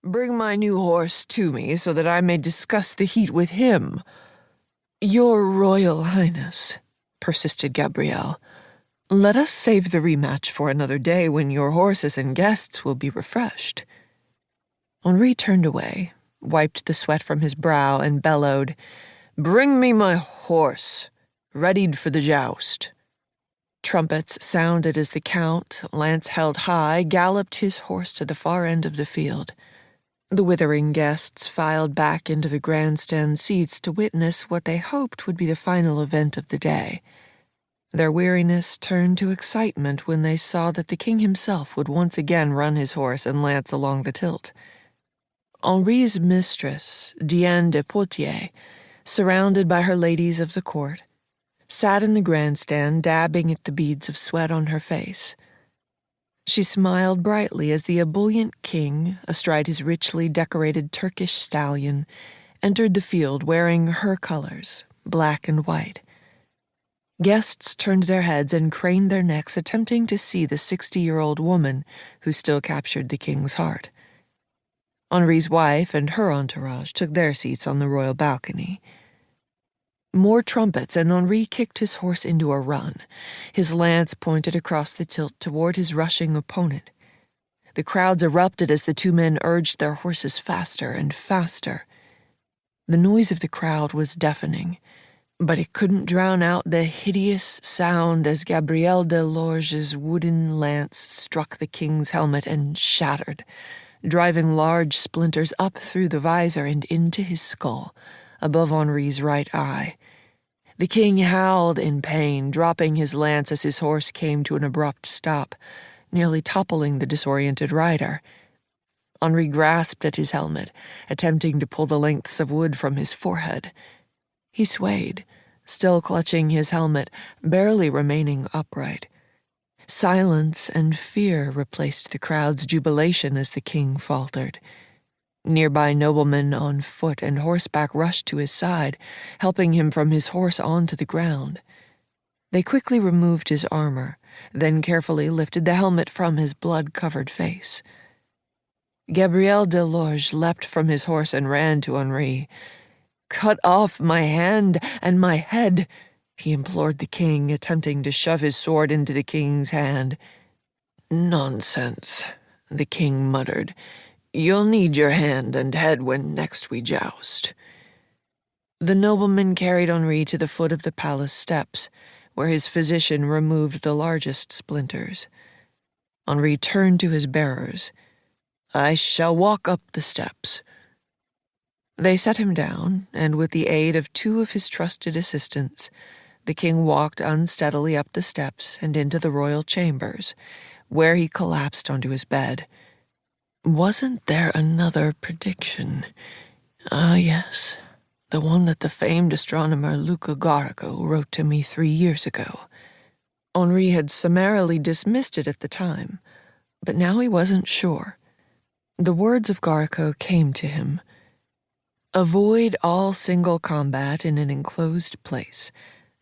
Bring my new horse to me so that I may discuss the heat with him." "Your Royal Highness," persisted Gabrielle, "let us save the rematch for another day when your horses and guests will be refreshed." Henri turned away, wiped the sweat from his brow, and bellowed, "Bring me my horse, readied for the joust." Trumpets sounded as the Count, lance held high, galloped his horse to the far end of the field. The withering guests filed back into the grandstand seats to witness what they hoped would be the final event of the day. Their weariness turned to excitement when they saw that the king himself would once again run his horse and lance along the tilt. Henri's mistress, Diane de Poitiers, surrounded by her ladies of the court, sat in the grandstand dabbing at the beads of sweat on her face. She smiled brightly as the ebullient king, astride his richly decorated Turkish stallion, entered the field wearing her colors, black and white. Guests turned their heads and craned their necks, attempting to see the 60-year-old woman who still captured the king's heart. Henri's wife and her entourage took their seats on the royal balcony. More trumpets, and Henri kicked his horse into a run. His lance pointed across the tilt toward his rushing opponent. The crowds erupted as the two men urged their horses faster and faster. The noise of the crowd was deafening, but it couldn't drown out the hideous sound as Gabrielle de Lorge's wooden lance struck the king's helmet and shattered, driving large splinters up through the visor and into his skull, above Henri's right eye. The king howled in pain, dropping his lance as his horse came to an abrupt stop, nearly toppling the disoriented rider. Henri grasped at his helmet, attempting to pull the lengths of wood from his forehead. He swayed, still clutching his helmet, barely remaining upright. Silence and fear replaced the crowd's jubilation as the king faltered. Nearby noblemen on foot and horseback rushed to his side, helping him from his horse onto the ground. They quickly removed his armor, then carefully lifted the helmet from his blood-covered face. Gabrielle de Lorge leapt from his horse and ran to Henri. "Cut off my hand and my head," he implored the king, attempting to shove his sword into the king's hand. "Nonsense," the king muttered. "You'll need your hand and head when next we joust." The nobleman carried Henri to the foot of the palace steps, where his physician removed the largest splinters. Henri turned to his bearers. "I shall walk up the steps." They set him down, and with the aid of two of his trusted assistants, the king walked unsteadily up the steps and into the royal chambers, where he collapsed onto his bed. Wasn't there another prediction? Ah, yes, the one that the famed astronomer Luca Garrico wrote to me 3 years ago. Henri had summarily dismissed it at the time, but now he wasn't sure. The words of Garrico came to him. Avoid all single combat in an enclosed place,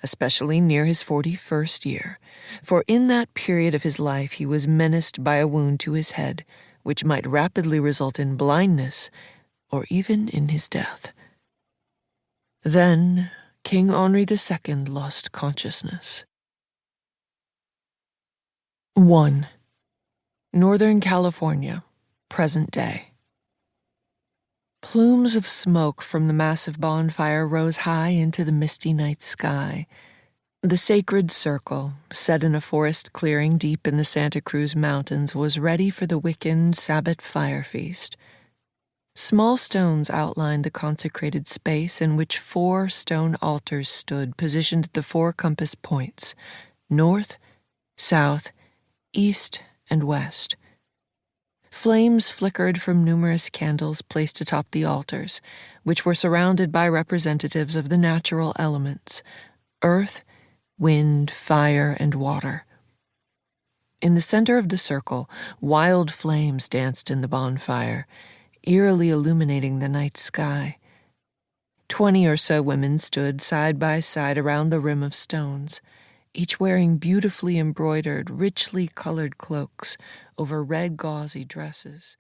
especially near his 41st year, for in that period of his life he was menaced by a wound to his head, which might rapidly result in blindness or even in his death. Then King Henri II lost consciousness. 1. Northern California, present day. Plumes of smoke from the massive bonfire rose high into the misty night sky. The sacred circle, set in a forest clearing deep in the Santa Cruz Mountains, was ready for the Wiccan Sabbath fire feast. Small stones outlined the consecrated space in which 4 stone altars stood, positioned at the 4 compass points, north, south, east, and west. Flames flickered from numerous candles placed atop the altars, which were surrounded by representatives of the natural elements, earth, wind, fire, and water. In the center of the circle, wild flames danced in the bonfire, eerily illuminating the night sky. 20 or so women stood side by side around the rim of stones, each wearing beautifully embroidered, richly colored cloaks over red gauzy dresses.